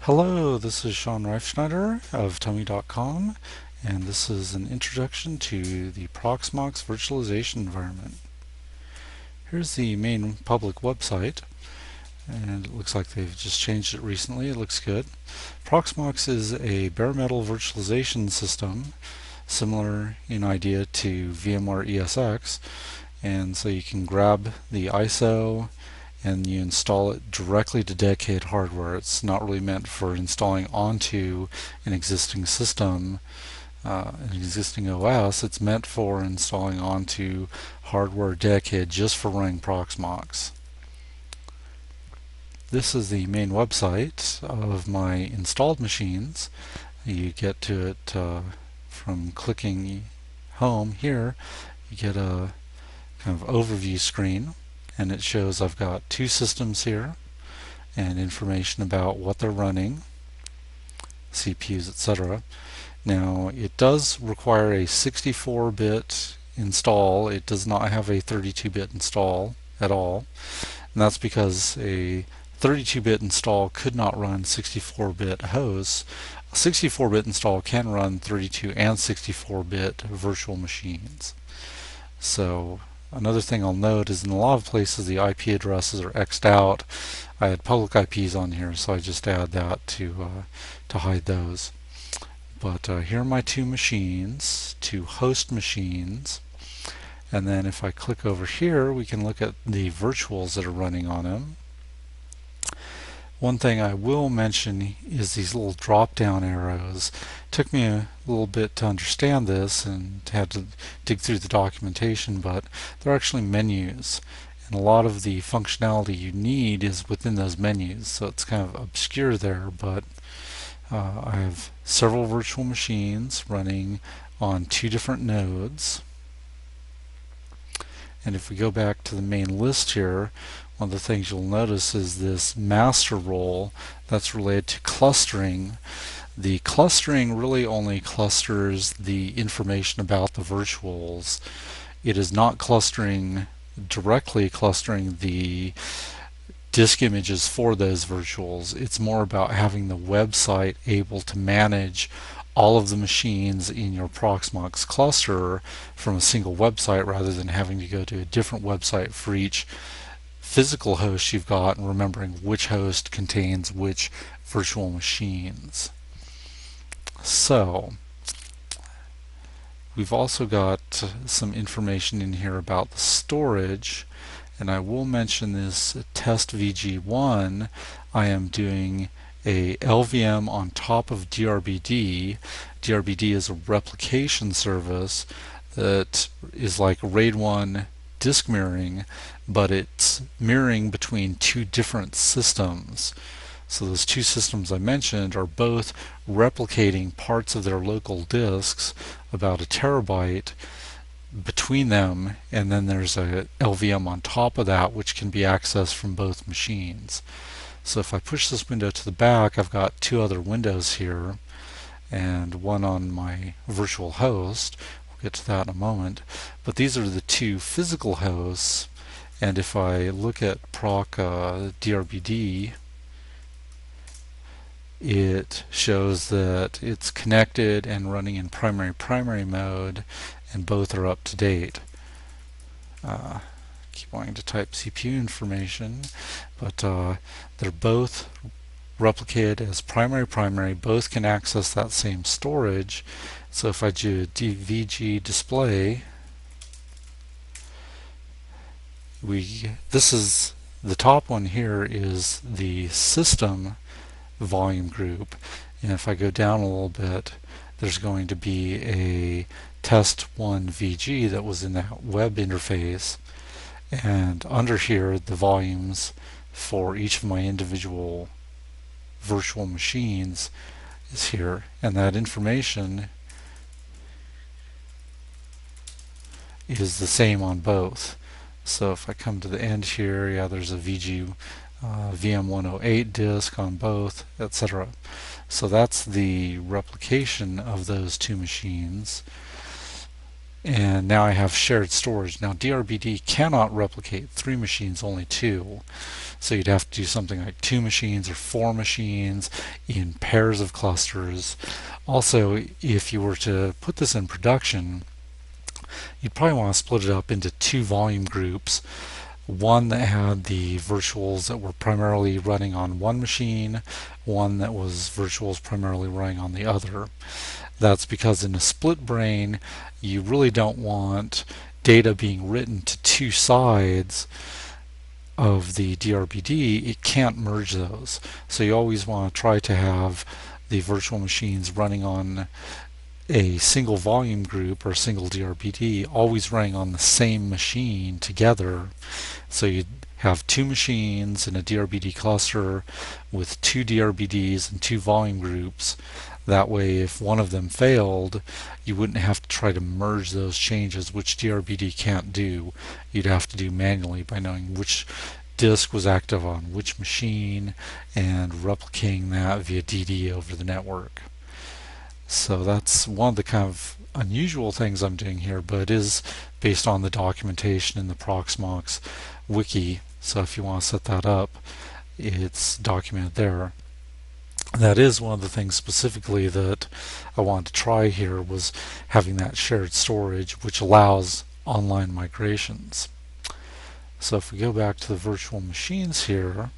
Hello, this is Sean Reifschneider of Tummy.com, and this is an introduction to the Proxmox virtualization environment. Here's the main public website, and it looks like they've just changed it recently. It looks good. Proxmox is a bare metal virtualization system, similar in idea to VMware ESX, and so you can grab the ISO and you install it directly to dedicated hardware. It's not really meant for installing onto an existing system, an existing OS. It's meant for installing onto hardware dedicated just for running Proxmox. This is the main website of my installed machines. You get to it from clicking home here. You get a kind of overview screen, and it shows I've got two systems here and information about what they're running, CPUs, etc. Now, it does require a 64-bit install. It does not have a 32-bit install at all, and that's because a 32-bit install could not run 64-bit hosts. A 64-bit install can run 32 and 64-bit virtual machines. So another thing I'll note is in a lot of places the IP addresses are X'd out. I had public IPs on here, so I just add that to hide those. But here are my two machines, two host machines, and then if I click over here we can look at the virtuals that are running on them. One thing I will mention is these little drop down arrows. It took me a little bit to understand this and had to dig through the documentation, but they're actually menus, and a lot of the functionality you need is within those menus, so it's kind of obscure there, but I have several virtual machines running on two different nodes. And if we go back to the main list here, one of the things you'll notice is this master role that's related to clustering. The clustering really only clusters the information about the virtuals. It is not directly clustering the disk images for those virtuals. It's more about having the website able to manage all of the machines in your Proxmox cluster from a single website rather than having to go to a different website for each physical host you've got and remembering which host contains which virtual machines. So we've also got some information in here about the storage, and I will mention this test VG1. I am doing a LVM on top of DRBD. DRBD is a replication service that is like RAID 1 disk mirroring, but it's mirroring between two different systems. So those two systems I mentioned are both replicating parts of their local disks, about a terabyte between them, and then there's a LVM on top of that which can be accessed from both machines. So if I push this window to the back, I've got two other windows here, and one on my virtual host. We'll get to that in a moment. But these are the two physical hosts, and if I look at proc DRBD, it shows that it's connected and running in primary mode, and both are up to date. Keep wanting to type CPU information, but they're both replicated as primary. Both can access that same storage. So if I do VG display, this is the top one here is the system volume group, and if I go down a little bit, there's going to be a test1 VG that was in that web interface, and under here the volumes for each of my individual virtual machines is here, and that information is the same on both. So if I come to the end here, yeah, there's a VG VM108 disk on both, etc. So that's the replication of those two machines. and now I have shared storage. Now DRBD cannot replicate 3 machines, only 2. So you'd have to do something like 2 machines or 4 machines in pairs of clusters. Also, if you were to put this in production, you'd probably want to split it up into 2 volume groups. One that had the virtuals that were primarily running on one machine, one that was virtuals primarily running on the other. That's because in a split brain, you really don't want data being written to 2 sides of the DRBD. It can't merge those. So you always want to try to have the virtual machines running on a single volume group or a single DRBD always running on the same machine together. So you'd have 2 machines in a DRBD cluster with 2 DRBDs and 2 volume groups. That way, if one of them failed, you wouldn't have to try to merge those changes, which DRBD can't do. You'd have to do manually by knowing which disk was active on which machine and replicating that via DD over the network. So that's one of the kind of unusual things I'm doing here, but it is based on the documentation in the Proxmox wiki. So if you want to set that up, it's documented there. That is one of the things specifically that I wanted to try here, was having that shared storage, which allows online migrations. So if we go back to the virtual machines here,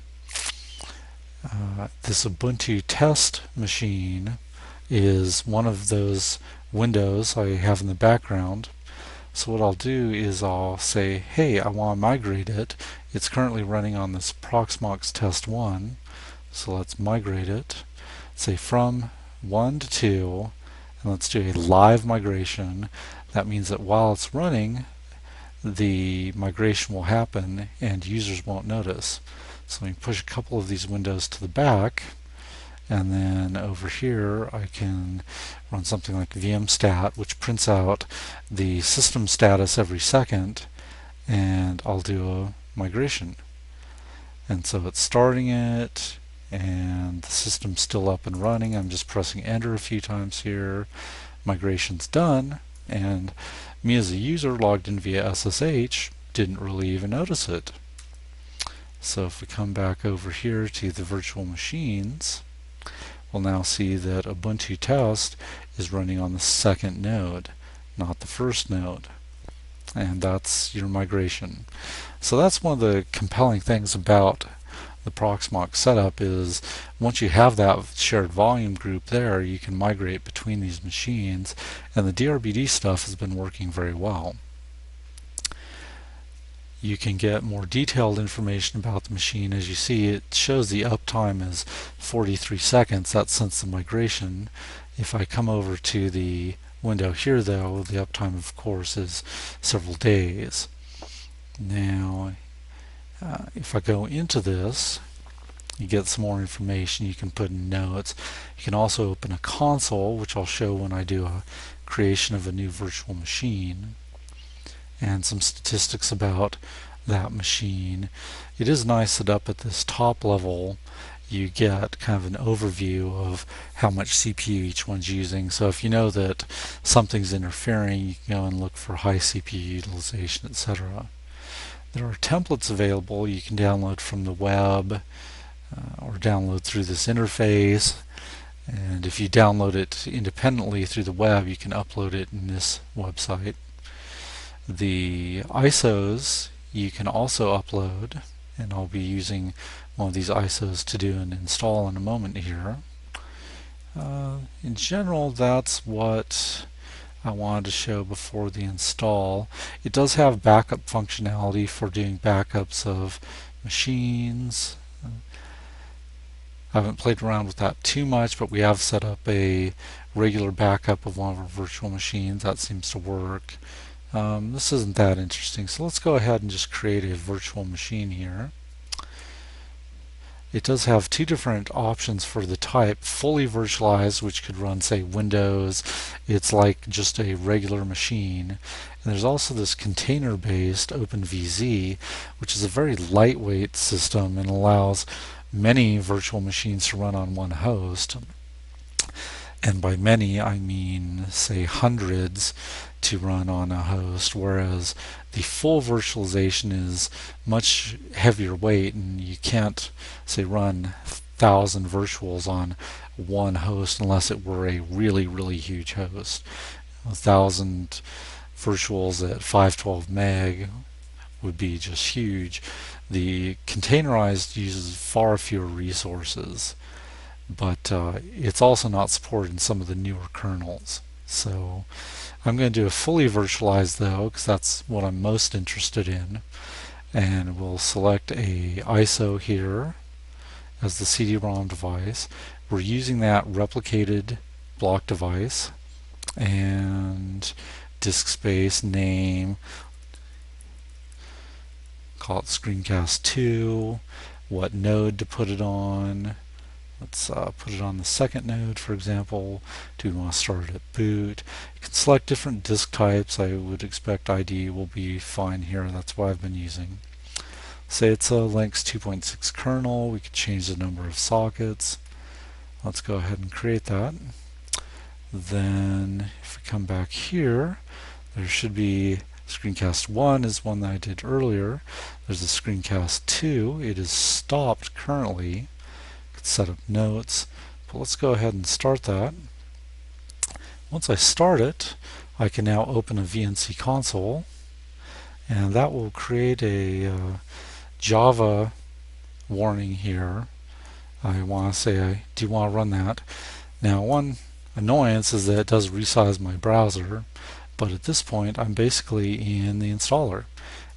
this Ubuntu test machine is one of those windows I have in the background. So what I'll do is I'll say, hey, I want to migrate it. It's currently running on this Proxmox test 1. So let's migrate it. Say from 1 to 2, and let's do a live migration. That means that while it's running, the migration will happen and users won't notice. So we push a couple of these windows to the back, and then over here I can run something like vmstat, which prints out the system status every second, and I'll do a migration. And so it's starting it, and the system's still up and running. I'm just pressing enter a few times here. Migration's done, and me as a user logged in via SSH didn't really even notice it. So if we come back over here to the virtual machines, we'll now see that Ubuntu test is running on the second node, not the first node. And that's your migration. So that's one of the compelling things about the Proxmox setup, is once you have that shared volume group there, you can migrate between these machines, and the DRBD stuff has been working very well. You can get more detailed information about the machine. As you see, it shows the uptime is 43 seconds. That's since the migration. If I come over to the window here, though, the uptime, of course, is several days. Now, if I go into this, you get some more information. You can put in notes. You can also open a console, which I'll show when I do a creation of a new virtual machine, and some statistics about that machine. It is nice that up at this top level you get kind of an overview of how much CPU each one's using. So if you know that something's interfering, you can go and look for high CPU utilization, etc. There are templates available you can download from the web or download through this interface. And if you download it independently through the web, you can upload it in this website. The ISOs you can also upload, and I'll be using one of these ISOs to do an install in a moment here. In general, that's what I wanted to show before the install. It does have backup functionality for doing backups of machines. I haven't played around with that too much, but we have set up a regular backup of one of our virtual machines. That seems to work. This isn't that interesting, so let's go ahead and just create a virtual machine here. It does have 2 different options for the type. Fully virtualized, which could run, say, Windows. It's like just a regular machine. And there's also this container-based OpenVZ, which is a very lightweight system and allows many virtual machines to run on one host. and by many I mean say hundreds to run on a host, whereas the full virtualization is much heavier weight, and you can't say run 1,000 virtuals on one host unless it were a really huge host. 1,000 virtuals at 512 meg would be just huge. The containerized uses far fewer resources, but it's also not supported in some of the newer kernels. So I'm going to do a fully virtualized though, because that's what I'm most interested in. And we'll select a ISO here as the CD-ROM device. We're using that replicated block device, and disk space, name, call it screencast 2, what node to put it on. Let's put it on the second node, for example. Do we want to start it at boot? You can select different disk types. I would expect ID will be fine here. That's what I've been using. Say it's a Linux 2.6 kernel. We could change the number of sockets. Let's go ahead and create that. Then if we come back here, there should be screencast 1 is one that I did earlier. There's a screencast 2. It is stopped currently. Set up notes, but let's go ahead and start that. Once I start it, I can now open a VNC console, and that will create a Java warning here. I want to say I do want to run that. Now, one annoyance is that it does resize my browser, but at this point I'm basically in the installer,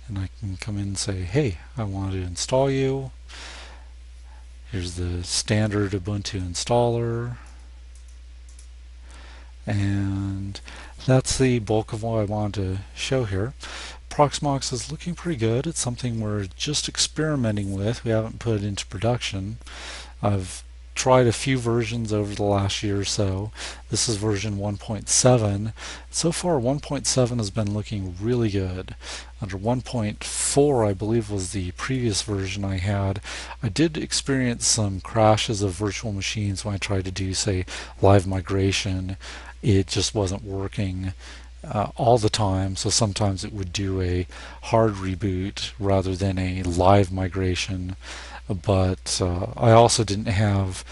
and I can come in and say, hey, I want to install you. Here's the standard Ubuntu installer, and that's the bulk of what I wanted to show here. Proxmox is looking pretty good. It's something we're just experimenting with. We haven't put it into production. I've tried a few versions over the last year or so. This is version 1.7. So far 1.7 has been looking really good. Under 1.4, I believe, was the previous version I had. I did experience some crashes of virtual machines when I tried to do, say, live migration. It just wasn't working all the time, so sometimes it would do a hard reboot rather than a live migration. But I also didn't have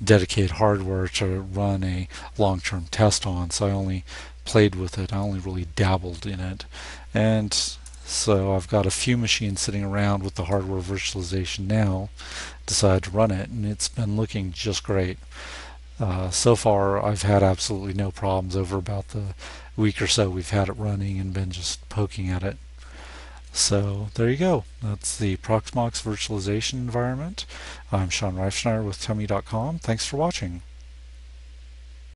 dedicated hardware to run a long-term test on, so I only played with it. I only really dabbled in it. And so I've got a few machines sitting around with the hardware virtualization now. Decided to run it, and it's been looking just great. So far I've had absolutely no problems over about the week or so we've had it running and been just poking at it. So there you go. That's the Proxmox virtualization environment. I'm Sean Reifschneider with Tummy.com. Thanks for watching.